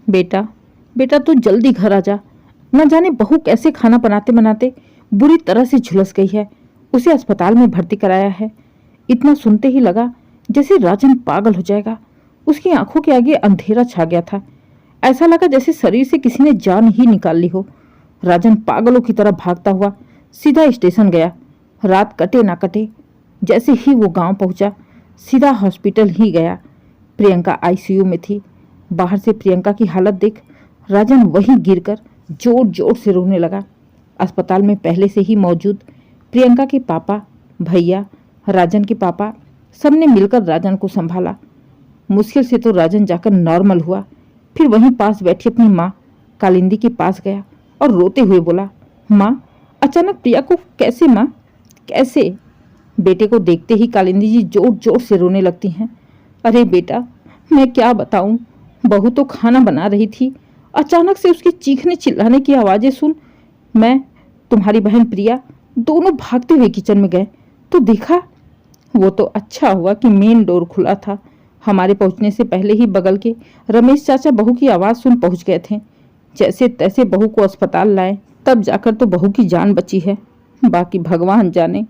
बेटा, बेटा तू जल्दी घर आ जा। न जाने बहू कैसे खाना बनाते बनाते बुरी तरह से झुलस गई है। उसे अस्पताल में भर्ती कराया है। इतना सुनते ही लगा जैसे राजन पागल हो जाएगा। उसकी आंखों के आगे अंधेरा छा गया था। ऐसा लगा जैसे शरीर से किसी ने जान ही निकाल ली हो। राजन पागलों की तरह भागता हुआ सीधा स्टेशन गया। रात कटे ना कटे, जैसे ही वो गांव पहुंचा सीधा हॉस्पिटल ही गया। प्रियंका आईसीयू में थी। बाहर से प्रियंका की हालत देख राजन वहीं गिरकर जोर जोर से रोने लगा। अस्पताल में पहले से ही मौजूद प्रियंका के पापा, भैया, राजन के पापा सबने मिलकर राजन को संभाला। मुश्किल से तो राजन जाकर नॉर्मल हुआ। फिर वहीं पास बैठी अपनी माँ कालिंदी के पास गया और रोते हुए बोला, माँ अचानक प्रिया को कैसे माँ, कैसे? बेटे को देखते ही कालिंदी जी जोर जोर से रोने लगती हैं। अरे बेटा, मैं क्या बताऊं, बहू तो खाना बना रही थी, अचानक से उसके चीखने चिल्लाने की आवाज़ें सुन मैं, तुम्हारी बहन प्रिया दोनों भागते हुए किचन में गए तो देखा। वो तो अच्छा हुआ कि मेन डोर खुला था। हमारे पहुंचने से पहले ही बगल के रमेश चाचा बहू की आवाज़ सुन पहुंच गए थे। जैसे तैसे बहू को अस्पताल लाए, तब जाकर तो बहू की जान बची है। बाकी भगवान जाने,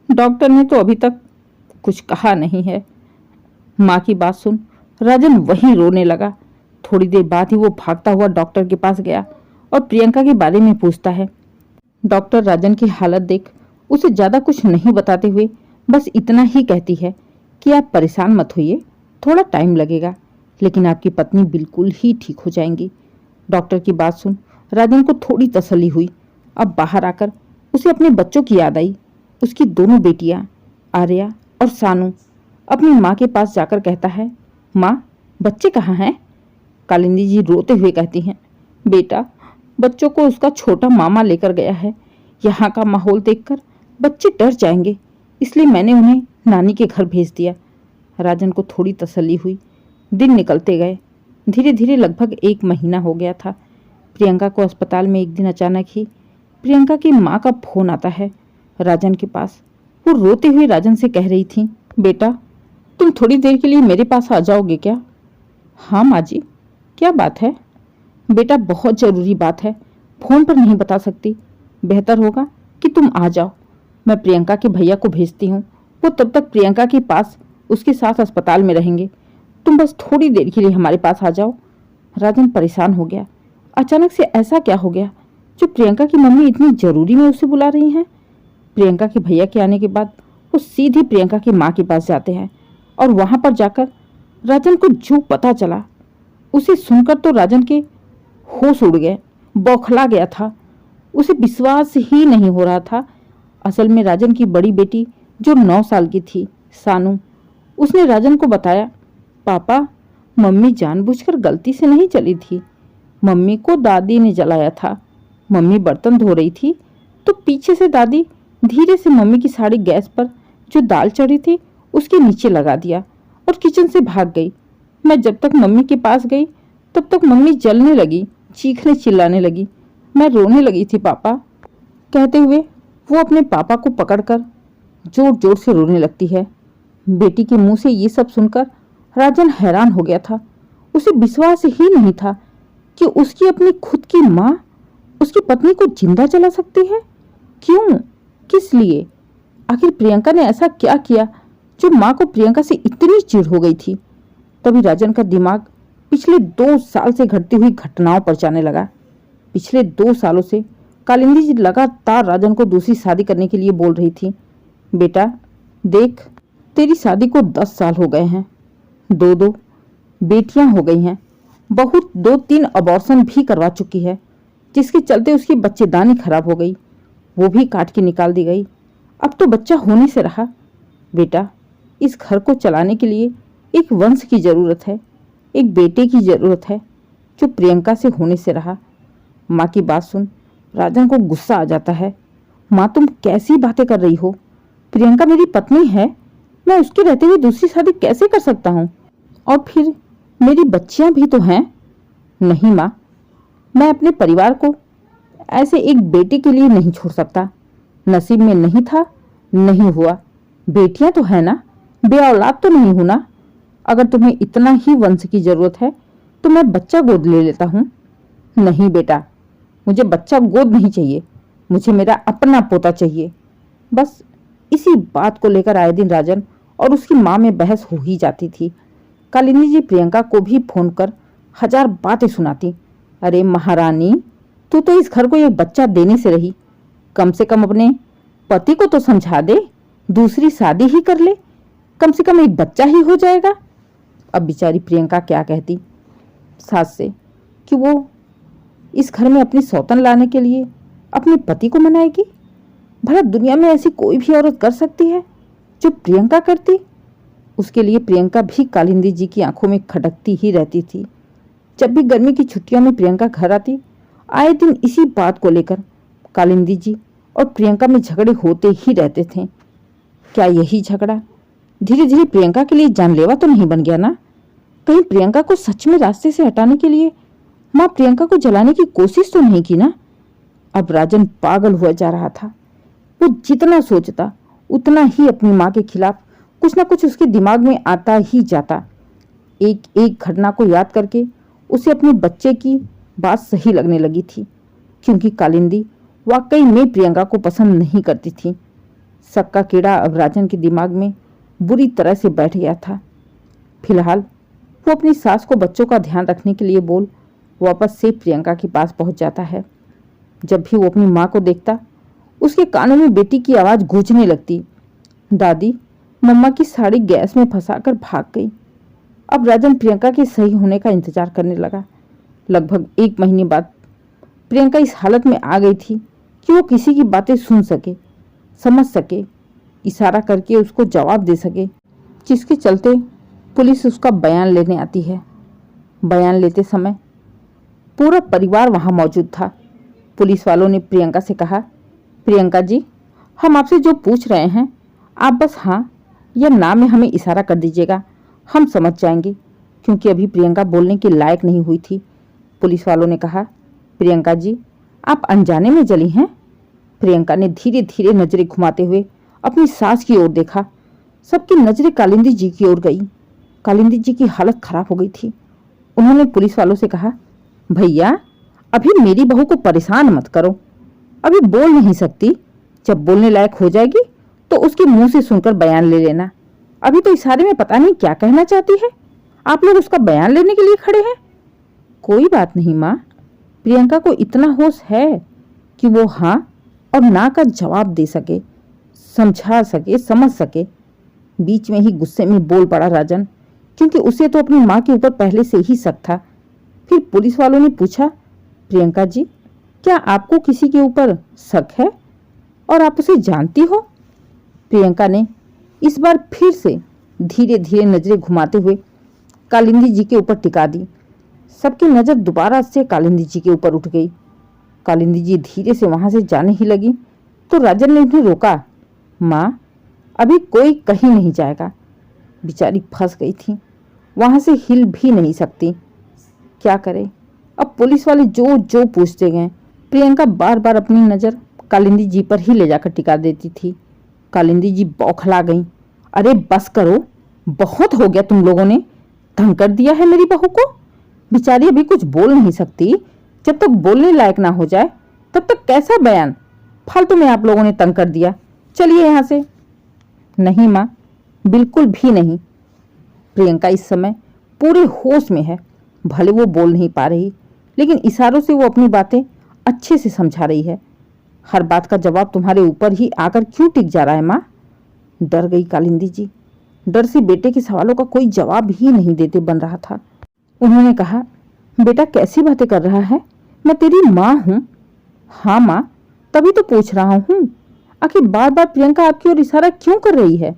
डॉक्टर ने तो अभी तक कुछ कहा नहीं है। माँ की बात सुन राजन वहीं रोने लगा। थोड़ी देर बाद ही वो भागता हुआ डॉक्टर के पास गया और प्रियंका के बारे में पूछता है। डॉक्टर राजन की हालत देख उसे ज़्यादा कुछ नहीं बताते हुए बस इतना ही कहती है कि आप परेशान मत होइए, थोड़ा टाइम लगेगा, लेकिन आपकी पत्नी बिल्कुल ही ठीक हो जाएंगी। डॉक्टर की बात सुन राजन को थोड़ी तसल्ली हुई। अब बाहर आकर उसे अपने बच्चों की याद आई। उसकी दोनों बेटियां आर्या और सानू। अपनी माँ के पास जाकर कहता है, माँ बच्चे कहाँ हैं? कालिंदी जी रोते हुए कहती हैं, बेटा बच्चों को उसका छोटा मामा लेकर गया है। यहाँ का माहौल देखकर बच्चे डर जाएंगे, इसलिए मैंने उन्हें नानी के घर भेज दिया। राजन को थोड़ी तसल्ली हुई। दिन निकलते गए। धीरे धीरे लगभग 1 महीना हो गया था। प्रियंका को अस्पताल में एक दिन अचानक ही प्रियंका की माँ का फोन आता है राजन के पास। वो रोते हुए राजन से कह रही थी, बेटा तुम थोड़ी देर के लिए मेरे पास आ जाओगे क्या? हाँ माँ जी, क्या बात है? बेटा बहुत ज़रूरी बात है, फ़ोन पर नहीं बता सकती। बेहतर होगा कि तुम आ जाओ। मैं प्रियंका के भैया को भेजती हूँ, वो तब तक प्रियंका के पास उसके साथ अस्पताल में रहेंगे। तुम बस थोड़ी देर के लिए हमारे पास आ जाओ। राजन परेशान हो गया। अचानक से ऐसा क्या हो गया जो प्रियंका की मम्मी इतनी ज़रूरी में उसे बुला रही हैं? प्रियंका के भैया के आने के बाद वो सीधे प्रियंका की माँ के पास जाते हैं और वहाँ पर जाकर राजन को जो पता चला उसे सुनकर तो राजन के होश उड़ गए, बौखला गया था। उसे विश्वास ही नहीं हो रहा था। असल में राजन की बड़ी बेटी जो 9 साल की थी, सानू, उसने राजन को बताया, पापा मम्मी जानबूझकर गलती से नहीं चली थी, मम्मी को दादी ने जलाया था। मम्मी बर्तन धो रही थी तो पीछे से दादी धीरे से मम्मी की साड़ी गैस पर जो दाल चढ़ी थी उसके नीचे लगा दिया और किचन से भाग गई। मैं जब तक मम्मी के पास गई तब तक मम्मी जलने लगी, चीखने चिल्लाने लगी। मैं रोने लगी थी पापा। कहते हुए वो अपने पापा को पकड़कर जोर जोर से रोने लगती है। बेटी के मुंह से ये सब सुनकर राजन हैरान हो गया था। उसे विश्वास ही नहीं था कि उसकी अपनी खुद की माँ उसकी पत्नी को जिंदा जला सकती है। क्यों? किस लिए? आखिर प्रियंका ने ऐसा क्या किया जो माँ को प्रियंका से इतनी चिढ़ हो गई थी? तभी राजन का दिमाग पिछले 2 साल से घटती हुई घटनाओं पर जाने लगा। पिछले 2 सालों से कालिंदी जी लगातार राजन को दूसरी शादी करने के लिए बोल रही थी। बेटा देख, तेरी शादी को 10 साल हो गए हैं, 2 बेटियां हो गई हैं, बहुत 2-3 अबॉर्शन भी करवा चुकी है, जिसके चलते उसकी बच्चेदानी खराब हो गई, वो भी काट के निकाल दी गई। अब तो बच्चा होने से रहा। बेटा इस घर को चलाने के लिए एक वंश की ज़रूरत है, एक बेटे की ज़रूरत है जो प्रियंका से होने से रहा। माँ की बात सुन राजन को गुस्सा आ जाता है। माँ तुम कैसी बातें कर रही हो? प्रियंका मेरी पत्नी है, मैं उसके रहते हुए दूसरी शादी कैसे कर सकता हूँ? और फिर मेरी बच्चियाँ भी तो हैं। नहीं माँ, मैं अपने परिवार को ऐसे एक बेटे के लिए नहीं छोड़ सकता। नसीब में नहीं था, नहीं हुआ। बेटियां तो है ना, बे औलाद तो नहीं हूं ना। अगर तुम्हें इतना ही वंश की जरूरत है तो मैं बच्चा गोद ले लेता हूँ। नहीं बेटा, मुझे बच्चा गोद नहीं चाहिए, मुझे मेरा अपना पोता चाहिए। बस इसी बात को लेकर आए दिन राजन और उसकी माँ में बहस हो ही जाती थी। कालिंदी जी प्रियंका को भी फोन कर हजार बातें सुनाती। अरे महारानी, तू तो इस घर को एक बच्चा देने से रही, कम से कम अपने पति को तो समझा दे, दूसरी शादी ही कर ले, कम से कम एक बच्चा ही हो जाएगा। अब बेचारी प्रियंका क्या कहती सास से कि वो इस घर में अपनी सौतन लाने के लिए अपने पति को मनाएगी। भला दुनिया में ऐसी कोई भी औरत कर सकती है जो प्रियंका करती? उसके लिए प्रियंका भी कालिंदी जी की आंखों में खटकती ही रहती थी। जब भी गर्मी की छुट्टियों में प्रियंका घर आती, आए दिन इसी बात को लेकर कालिंदी जी और प्रियंका में झगड़े होते ही रहते थे। क्या यही झगड़ा धीरे धीरे प्रियंका के लिए जानलेवा तो नहीं बन गया ना? कहीं प्रियंका को सच में रास्ते से हटाने के लिए माँ प्रियंका को जलाने की कोशिश तो नहीं की ना? अब राजन पागल हुआ जा रहा था। वो जितना सोचता उतना ही अपनी माँ के खिलाफ कुछ ना कुछ उसके दिमाग में आता ही जाता। एक एक घटना को याद करके उसे अपने बच्चे की बात सही लगने लगी थी, क्योंकि कालिंदी वाकई में प्रियंका को पसंद नहीं करती थी। शक का कीड़ा अब राजन के दिमाग में बुरी तरह से बैठ गया था। फिलहाल वो अपनी सास को बच्चों का ध्यान रखने के लिए बोल वापस से प्रियंका के पास पहुंच जाता है। जब भी वो अपनी माँ को देखता, उसके कानों में बेटी की आवाज़ गूंजने लगती। दादी, मम्मा की साड़ी गैस में फंसाकर भाग गई। अब राजन प्रियंका के सही होने का इंतजार करने लगा। लगभग 1 महीने बाद प्रियंका इस हालत में आ गई थी कि वो किसी की बातें सुन सके, समझ सके, इशारा करके उसको जवाब दे सके, जिसके चलते पुलिस उसका बयान लेने आती है। बयान लेते समय पूरा परिवार वहां मौजूद था। पुलिस वालों ने प्रियंका से कहा, प्रियंका जी, हम आपसे जो पूछ रहे हैं आप बस हाँ या ना में हमें इशारा कर दीजिएगा, हम समझ जाएंगे, क्योंकि अभी प्रियंका बोलने के लायक नहीं हुई थी। पुलिस वालों ने कहा, प्रियंका जी, आप अनजाने में जली हैं? प्रियंका ने धीरे धीरे नजरें घुमाते हुए अपनी सास की ओर देखा। सबकी नजरें कालिंदी जी की ओर गई। कालिंदी जी की हालत खराब हो गई थी। उन्होंने पुलिस वालों से कहा, भैया, अभी मेरी बहू को परेशान मत करो, अभी बोल नहीं सकती, जब बोलने लायक हो जाएगी तो उसके मुंह से सुनकर बयान ले लेना। अभी तो इशारे में पता नहीं क्या कहना चाहती है, आप लोग उसका बयान लेने के लिए खड़े हैं। कोई बात नहीं माँ, प्रियंका को इतना होश है कि वो हाँ और ना का जवाब दे सके, समझा सके, समझ सके। बीच में ही गुस्से में बोल पड़ा राजन, क्योंकि उसे तो अपनी माँ के ऊपर पहले से ही शक था। फिर पुलिस वालों ने पूछा, प्रियंका जी, क्या आपको किसी के ऊपर शक है और आप उसे जानती हो? प्रियंका ने इस बार फिर से धीरे धीरे नजरें घुमाते हुए कालिंदी जी के ऊपर टिका दी। सबकी नजर दोबारा से कालिंदी जी के ऊपर उठ गई। कालिंदी जी धीरे से वहां से जाने ही लगी तो राजन ने उन्हें रोका। माँ, अभी कोई कहीं नहीं जाएगा। बेचारी फंस गई थी, वहां से हिल भी नहीं सकती। क्या करे? अब पुलिस वाले जो जो पूछते गए, प्रियंका बार बार अपनी नज़र कालिंदी जी पर ही ले जाकर टिका देती थी। कालिंदी जी बौखला गई। अरे बस करो, बहुत हो गया, तुम लोगों ने तंग कर दिया है मेरी बहू को। बेचारी अभी कुछ बोल नहीं सकती, जब तक बोलने लायक ना हो जाए तब तक कैसा बयान? फालतू में आप लोगों ने तंग कर दिया, चलिए यहाँ से। नहीं माँ, बिल्कुल भी नहीं। प्रियंका इस समय पूरे होश में है। भले वो बोल नहीं पा रही, लेकिन इशारों से वो अपनी बातें अच्छे से समझा रही है। हर बात का जवाब तुम्हारे ऊपर ही आकर क्यों टिक जा रहा है माँ? डर गई कालिंदी जी। डर से बेटे के सवालों का कोई जवाब ही नहीं देते बन रहा था। उन्होंने कहा, बेटा कैसी बातें कर रहा है? मैं तेरी माँ हूँ। हाँ माँ, तभी तो पूछ रहा हूँ, आखिर बार बार प्रियंका आपकी ओर इशारा क्यों कर रही है?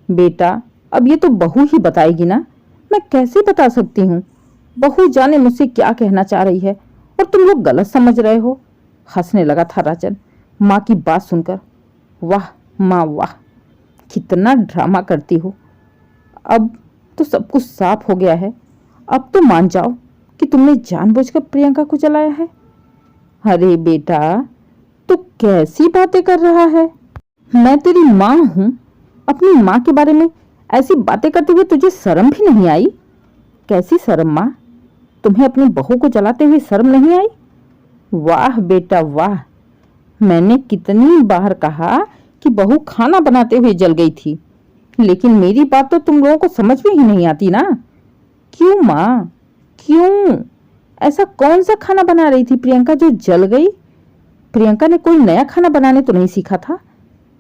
बेटा, अब ये तो बहू ही बताएगी ना, मैं कैसे बता सकती हूँ? बहू जाने मुझसे क्या कहना चाह रही है और तुम लोग गलत समझ रहे हो। हंसने लगा था राजन माँ की बात सुनकर। वाह माँ वाह, कितना ड्रामा करती हो। अब तो सब कुछ साफ हो गया है। अब तो मान जाओ कि तुमने जानबूझकर प्रियंका को जलाया है। अरे बेटा, तू कैसी बातें कर रहा है? मैं तेरी माँ हूँ। अपनी माँ के बारे में ऐसी बातें करते हुए तुझे शर्म भी नहीं आई? कैसी शर्म माँ? तुम्हें अपनी बहू को जलाते हुए शर्म नहीं आई? वाह बेटा वाह, मैंने कितनी बार कहा कि बहू खाना बनाते हुए जल गई थी, लेकिन मेरी बात तो तुम लोगों को समझ में ही नहीं आती ना। क्यों माँ, क्यों? ऐसा कौन सा खाना बना रही थी प्रियंका जो जल गई? प्रियंका ने कोई नया खाना बनाने तो नहीं सीखा था।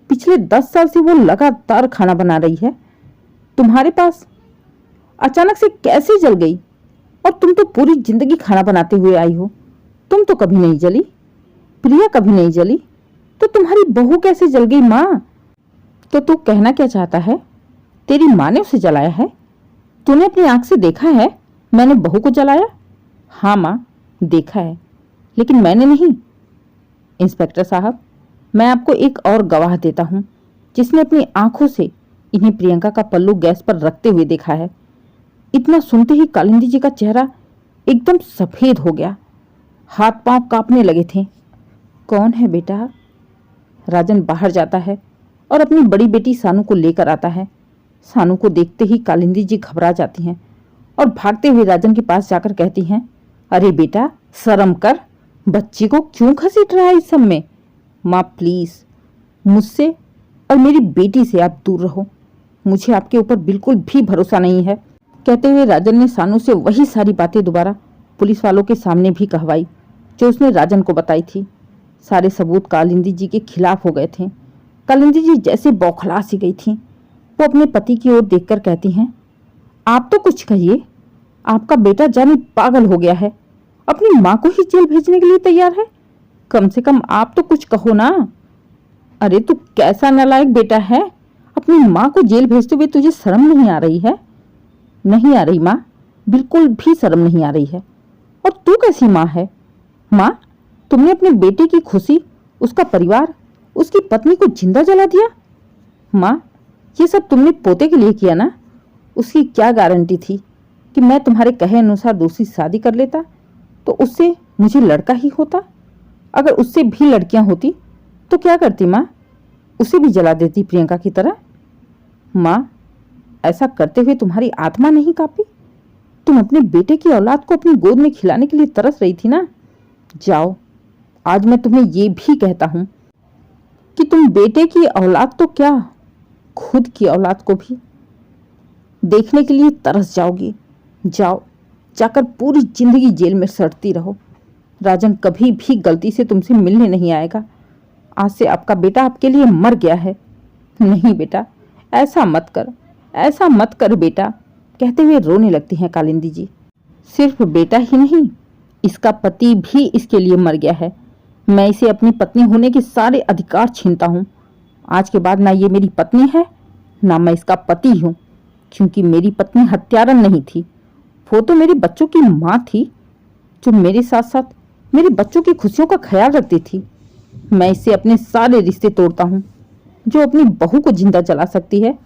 पिछले 10 साल से वो लगातार खाना बना रही है तुम्हारे पास। अचानक से कैसे जल गई? और तुम तो पूरी जिंदगी खाना बनाते हुए आई हो। तुम तो कभी नहीं जली, प्रिया कभी नहीं जली, तो तुम्हारी बहू कैसे जल गई माँ? तो तू कहना क्या चाहता है? तेरी माँ ने उसे जलाया है? तूने अपनी आंख से देखा है मैंने बहू को जलाया? हाँ माँ, देखा है, लेकिन मैंने नहीं। इंस्पेक्टर साहब, मैं आपको एक और गवाह देता हूँ जिसने अपनी आंखों से इन्हें प्रियंका का पल्लू गैस पर रखते हुए देखा है। इतना सुनते ही कालिंदी जी का चेहरा एकदम सफेद हो गया, हाथ पांव कांपने लगे थे। कौन है बेटा? राजन बाहर जाता है और अपनी बड़ी बेटी सानू को लेकर आता है। सानू को देखते ही कालिंदी जी घबरा जाती हैं और भागते हुए राजन के पास जाकर कहती हैं, अरे बेटा शर्म कर, बच्ची को क्यों घसीट रहा है इस सब में? माँ प्लीज, मुझसे और मेरी बेटी से आप दूर रहो, मुझे आपके ऊपर बिल्कुल भी भरोसा नहीं है। कहते हुए राजन ने सानू से वही सारी बातें दोबारा पुलिस वालों के सामने भी कहवाई जो उसने राजन को बताई थी। सारे सबूत कालिंदी जी के खिलाफ हो गए थे। कालिंदी जी जैसे बौखला सी गई थी। वो अपने पति की ओर देखकर कहती हैं, आप तो कुछ कहिए, आपका बेटा जाने पागल हो गया है, अपनी माँ को ही जेल भेजने के लिए तैयार है। कम से कम आप तो कुछ कहो ना। अरे तू कैसा नालायक बेटा है, अपनी माँ को जेल भेजते हुए तुझे शर्म नहीं आ रही है? नहीं आ रही माँ, बिल्कुल भी शर्म नहीं आ रही है। और तू कैसी माँ है? माँ, तुमने अपने बेटे की खुशी, उसका परिवार, उसकी पत्नी को जिंदा जला दिया। माँ, ये सब तुमने पोते के लिए किया ना? उसकी क्या गारंटी थी कि मैं तुम्हारे कहे अनुसार दूसरी शादी कर लेता तो उससे मुझे लड़का ही होता? अगर उससे भी लड़कियां होती तो क्या करती माँ? उसे भी जला देती प्रियंका की तरह? माँ, ऐसा करते हुए तुम्हारी आत्मा नहीं कांपी? तुम अपने बेटे की औलाद को अपनी गोद में खिलाने के लिए तरस रही थी ना? जाओ, आज मैं तुम्हें ये भी कहता हूं कि तुम बेटे की औलाद तो क्या, खुद की औलाद को भी देखने के लिए तरस जाओगी। जाओ, जाकर पूरी जिंदगी जेल में सड़ती रहो। राजन कभी भी गलती से तुमसे मिलने नहीं आएगा। आज से आपका बेटा आपके लिए मर गया है। नहीं बेटा, ऐसा मत कर, ऐसा मत कर बेटा, कहते हुए रोने लगती हैं कालिंदी जी। सिर्फ बेटा ही नहीं, इसका पति भी इसके लिए मर गया है। मैं इसे अपनी पत्नी होने के सारे अधिकार छीनता हूँ। आज के बाद ना ये मेरी पत्नी है, ना मैं इसका पति हूँ, क्योंकि मेरी पत्नी हत्यारन नहीं थी। वो तो मेरे बच्चों की माँ थी, जो मेरे साथ साथ मेरे बच्चों की खुशियों का ख्याल रखती थी। मैं इससे अपने सारे रिश्ते तोड़ता हूँ। जो अपनी बहू को जिंदा जला सकती है,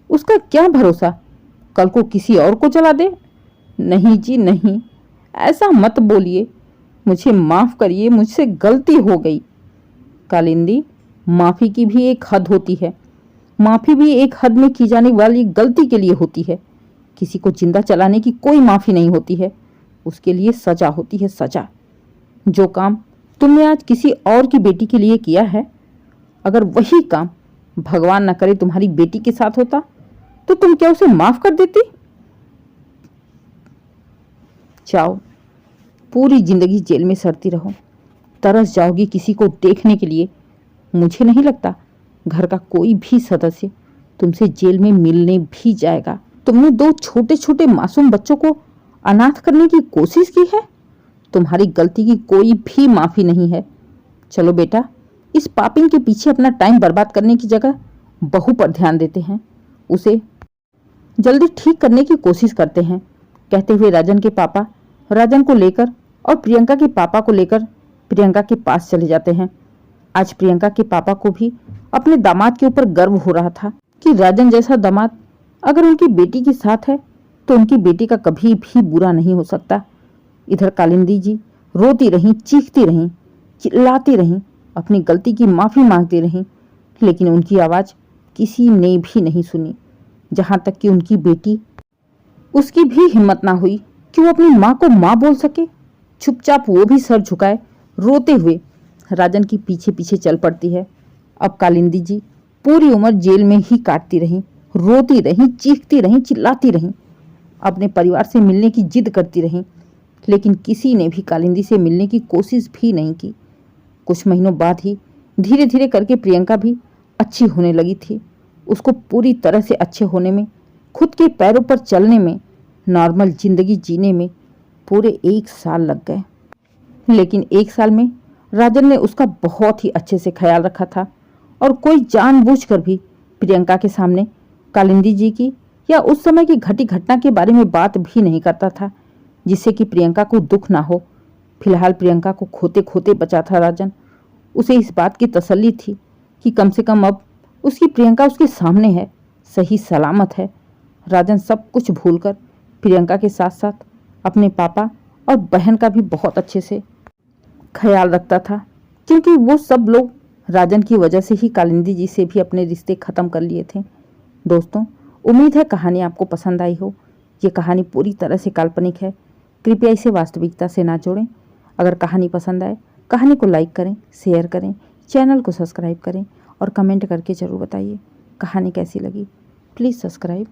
उसका क्या भरोसा कल को किसी और को जला दे। नहीं जी नहीं, ऐसा मत बोलिए, मुझे माफ करिए, मुझसे गलती हो गई। कालिंदी, माफी की भी एक हद होती है। माफी भी एक हद में की जाने वाली गलती के लिए होती है। किसी को जिंदा जलाने की कोई माफी नहीं होती है, उसके लिए सजा होती है, सजा। जो काम तुमने आज किसी और की बेटी के लिए किया है, अगर वही काम भगवान न करे तुम्हारी बेटी के साथ होता तो तुम क्या उसे माफ कर देती? जाओ, पूरी जिंदगी जेल में सड़ती रहो, तरस जाओगी किसी को देखने के लिए। मुझे नहीं लगता घर का कोई भी सदस्य तुमसे जेल में मिलने भी जाएगा। तुमने 2 छोटे छोटे मासूम बच्चों को अनाथ करने की कोशिश की है। तुम्हारी गलती की कोई भी माफी नहीं है। चलो बेटा, इस पापिन के पीछे अपना टाइम बर्बाद करने की जगह बहू पर ध्यान देते हैं, उसे जल्दी ठीक करने की कोशिश करते हैं। कहते हुए राजन के पापा राजन को लेकर और प्रियंका के पापा को लेकर प्रियंका के पास चले जाते हैं। आज प्रियंका के पापा को भी अपने दामाद के ऊपर गर्व हो रहा था कि राजन जैसा दामाद अगर उनकी बेटी के साथ है तो उनकी बेटी का कभी भी बुरा नहीं हो सकता। इधर कालिंदी जी रोती रहीं, चीखती रहीं, चिल्लाती रहीं, अपनी गलती की माफी मांगती रहीं, लेकिन उनकी आवाज किसी ने भी नहीं सुनी। जहां तक कि उनकी बेटी, उसकी भी हिम्मत ना हुई कि वो अपनी माँ को माँ बोल सके। चुपचाप वो भी सर झुकाए रोते हुए राजन की पीछे पीछे चल पड़ती है। अब कालिंदी जी पूरी उम्र जेल में ही काटती रहीं, रोती रहीं, चीखती रहीं, चिल्लाती रहीं, अपने परिवार से मिलने की जिद करती रहीं, लेकिन किसी ने भी कालिंदी से मिलने की कोशिश भी नहीं की। कुछ महीनों बाद ही धीरे धीरे करके प्रियंका भी अच्छी होने लगी थी। उसको पूरी तरह से अच्छे होने में, खुद के पैरों पर चलने में, नॉर्मल जिंदगी जीने में पूरे 1 साल लग गए। लेकिन 1 साल में राजन ने उसका बहुत ही अच्छे से ख्याल रखा था और कोई जानबूझकर भी प्रियंका के सामने कालिंदी जी की या उस समय की घटी घटना के बारे में बात भी नहीं करता था, जिससे कि प्रियंका को दुख ना हो। फिलहाल प्रियंका को खोते खोते बचा था राजन। उसे इस बात की तसल्ली थी कि कम से कम अब उसकी प्रियंका उसके सामने है, सही सलामत है। राजन सब कुछ भूलकर प्रियंका के साथ साथ अपने पापा और बहन का भी बहुत अच्छे से ख्याल रखता था, क्योंकि वो सब लोग राजन की वजह से ही कालिंदी जी से भी अपने रिश्ते ख़त्म कर लिए थे। दोस्तों, उम्मीद है कहानी आपको पसंद आई हो। ये कहानी पूरी तरह से काल्पनिक है, कृपया इसे वास्तविकता से ना जोड़ें। अगर कहानी पसंद आए, कहानी को लाइक करें, शेयर करें, चैनल को सब्सक्राइब करें और कमेंट करके ज़रूर बताइए कहानी कैसी लगी। Please subscribe.